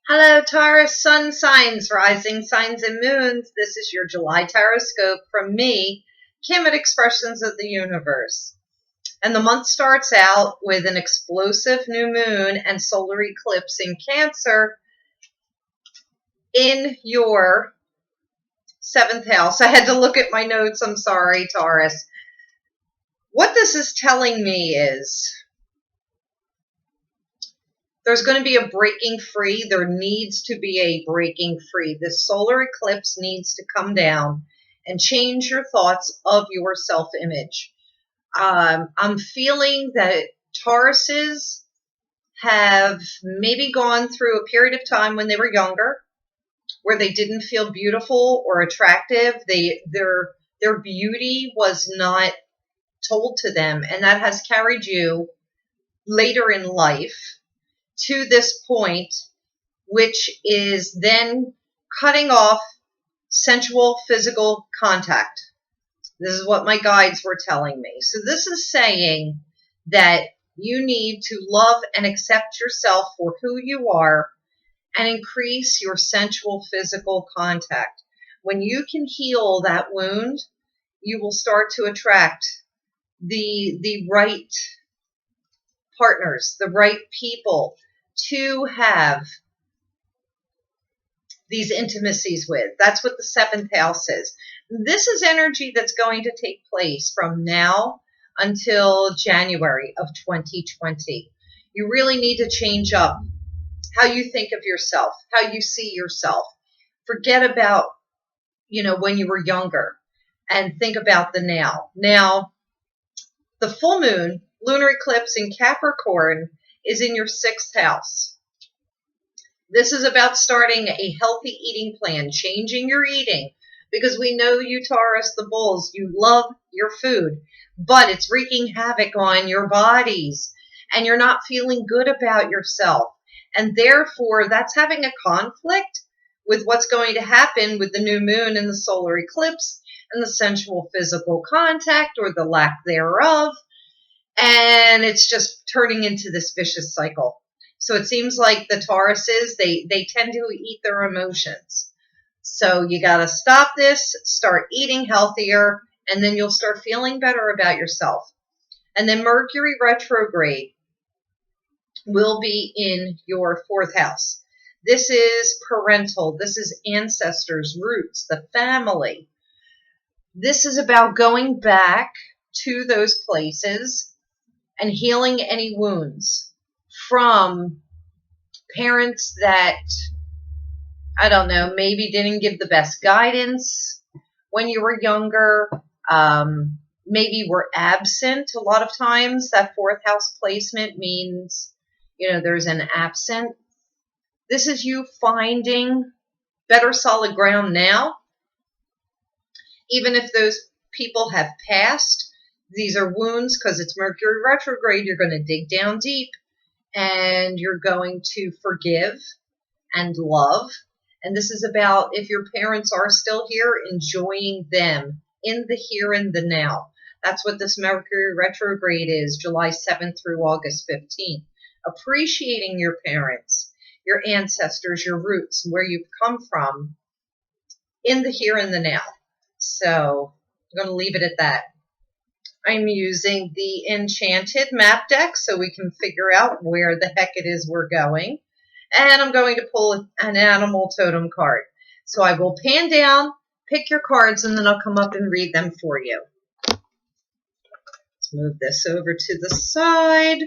Hello, Taurus, sun signs, rising signs, and moons. This is your July Taroscope from me, Kim at Expressions of the Universe. And the month starts out with an explosive new moon and solar eclipse in Cancer in your seventh house. I had to look at my notes. I'm sorry, Taurus. What this is telling me is there's going to be a breaking free. There needs to be a breaking free. This solar eclipse needs to come down and change your thoughts of your self-image. I'm feeling that Tauruses have maybe gone through a period of time when they were younger where they didn't feel beautiful or attractive. Their beauty was not told to them, and that has carried you later in life to this point, which is then cutting off sensual physical contact. This is what my guides were telling me. So this is saying that you need to love and accept yourself for who you are and increase your sensual physical contact. When you can heal that wound, you will start to attract the right partners, the right people to have these intimacies with. That's what the seventh house is. This is energy that's going to take place from now until January of 2020. You really need to change up how you think of yourself, how you see yourself. Forget about, when you were younger and think about the now. Now, the full moon, lunar eclipse in Capricorn is in your sixth house. This is about starting a healthy eating plan, changing your eating, because we know you Taurus, the bulls, you love your food, but it's wreaking havoc on your bodies, and you're not feeling good about yourself. And therefore, that's having a conflict with what's going to happen with the new moon and the solar eclipse and the sensual physical contact or the lack thereof. And it's just turning into this vicious cycle. So it seems like the Tauruses, they tend to eat their emotions. So you got to stop this, start eating healthier, and then you'll start feeling better about yourself. And then Mercury retrograde will be in your fourth house. This is parental. This is ancestors, roots, the family. This is about going back to those places and healing any wounds from parents that, I don't know, maybe didn't give the best guidance when you were younger, maybe were absent. A lot of times that fourth house placement means, there's an absent. This is you finding better solid ground now. Even if those people have passed, these are wounds because it's Mercury retrograde. You're going to dig down deep and you're going to forgive and love. And this is about, if your parents are still here, enjoying them in the here and the now. That's what this Mercury retrograde is, July 7th through August 15th. Appreciating your parents, your ancestors, your roots, where you've come from in the here and the now. So I'm going to leave it at that. I'm using the Enchanted map deck so we can figure out where the heck it is we're going. And I'm going to pull an animal totem card. So I will pan down, pick your cards, and then I'll come up and read them for you. Let's move this over to the side.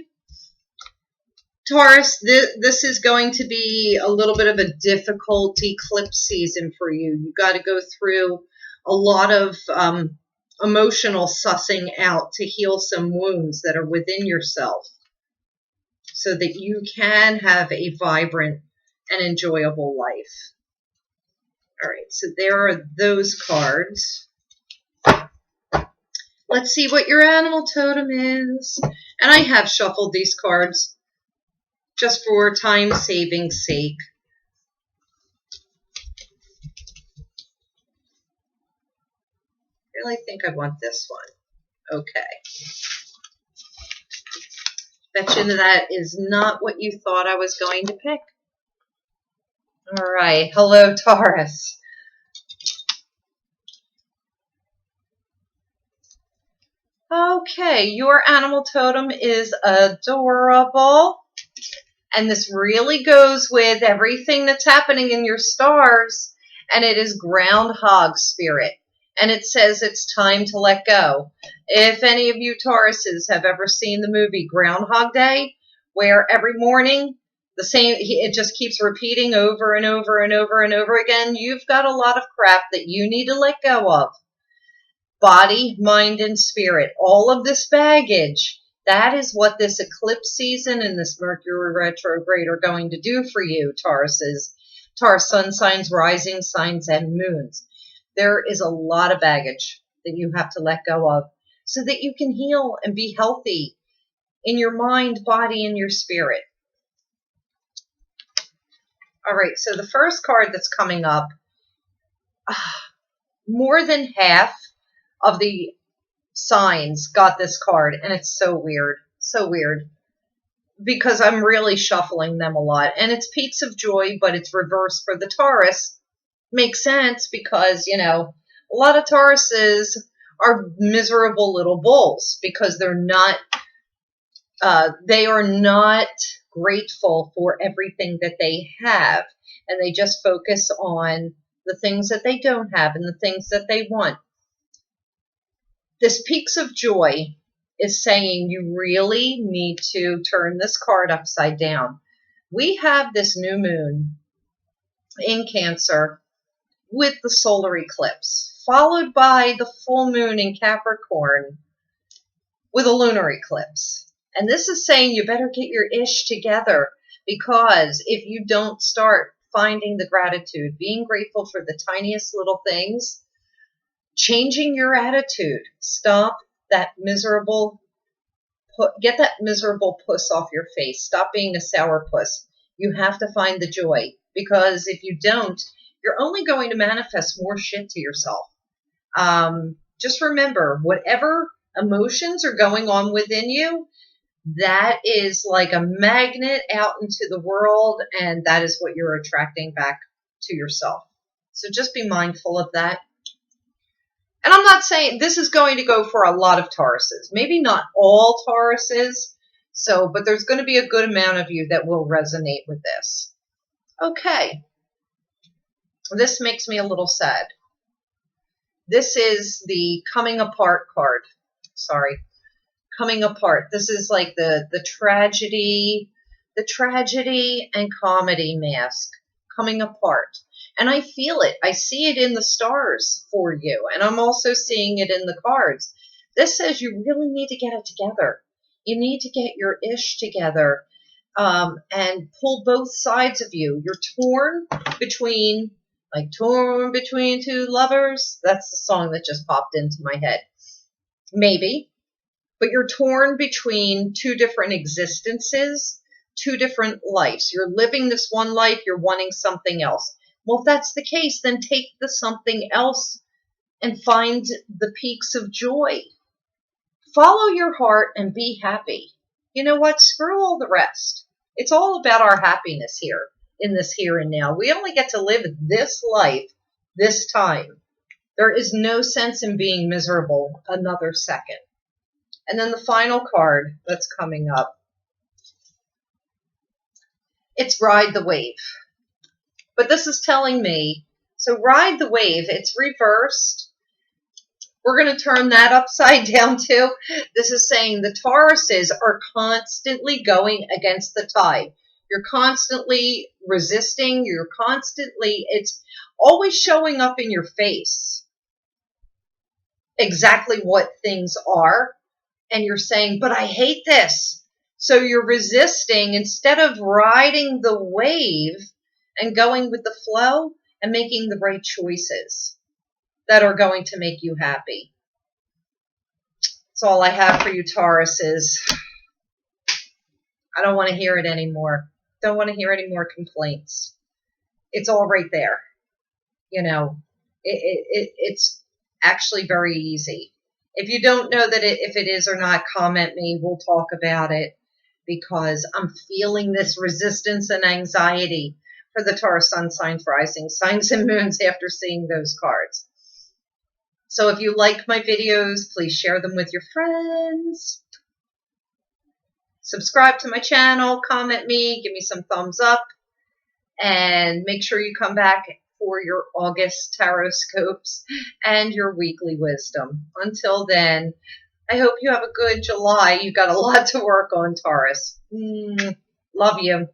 Taurus, this is going to be a little bit of a difficult eclipse season for you. You've got to go through a lot of emotional sussing out to heal some wounds that are within yourself so that you can have a vibrant and enjoyable life. All right, so there are those cards. Let's see what your animal totem is. And I have shuffled these cards just for time-saving sake. I really think I want this one. Okay. Bet you that is not what you thought I was going to pick. All right. Hello, Taurus. Okay, your animal totem is adorable. And this really goes with everything that's happening in your stars. And it is groundhog spirit. And it says it's time to let go. If any of you Tauruses have ever seen the movie Groundhog Day, where every morning the same, it just keeps repeating over and over and over and over again, you've got a lot of crap that you need to let go of. Body, mind, and spirit. All of this baggage. That is what this eclipse season and this Mercury retrograde are going to do for you, Tauruses. Taurus sun signs, rising signs, and moons. There is a lot of baggage that you have to let go of so that you can heal and be healthy in your mind, body, and your spirit. All right, so the first card that's coming up, more than half of the signs got this card, and it's so weird, because I'm really shuffling them a lot. And it's Peaks of Joy, but it's reversed for the Taurus. Makes sense because, you know, a lot of Tauruses are miserable little bulls because they are not grateful for everything that they have, and they just focus on the things that they don't have and the things that they want. This Peaks of Joy is saying you really need to turn this card upside down. We have this new moon in Cancer with the solar eclipse, followed by the full moon in Capricorn with a lunar eclipse. And this is saying you better get your ish together, because if you don't start finding the gratitude, being grateful for the tiniest little things, changing your attitude, stop that miserable, get that miserable puss off your face. Stop being a sourpuss. You have to find the joy, because if you don't, you're only going to manifest more shit to yourself. Just remember, whatever emotions are going on within you, that is like a magnet out into the world, and that is what you're attracting back to yourself. So just be mindful of that. And I'm not saying this is going to go for a lot of Tauruses, maybe not all Tauruses, but there's going to be a good amount of you that will resonate with this. Okay. This makes me a little sad. This is the coming apart card. Sorry. Coming apart. This is like the tragedy and comedy mask. Coming apart. And I feel it. I see it in the stars for you. And I'm also seeing it in the cards. This says you really need to get it together. You need to get your ish together, and pull both sides of you. You're torn between two lovers. That's the song that just popped into my head. Maybe. But you're torn between two different existences, two different lives. You're living this one life. You're wanting something else. Well, if that's the case, then take the something else and find the peaks of joy. Follow your heart and be happy. You know what? Screw all the rest. It's all about our happiness here, in this here and now. We only get to live this life this time. There is no sense in being miserable another second. And then the final card that's coming up, it's Ride the Wave. But this is telling me, so Ride the Wave, it's reversed. We're going to turn that upside down too. This is saying the Tauruses are constantly going against the tide. You're constantly resisting. It's always showing up in your face exactly what things are. And you're saying, but I hate this. So you're resisting instead of riding the wave and going with the flow and making the right choices that are going to make you happy. That's all I have for you, Tauruses. I don't want to hear it anymore. Don't want to hear any more complaints. It's all right there. You know, it's actually very easy. If you don't know if it is or not, comment me. We'll talk about it, because I'm feeling this resistance and anxiety for the Taurus sun signs, rising signs, and moons after seeing those cards. So if you like my videos, please share them with your friends. Subscribe to my channel, comment me, give me some thumbs up, and make sure you come back for your August Taroscopes and your weekly wisdom. Until then, I hope you have a good July. You got a lot to work on, Taurus. Love you.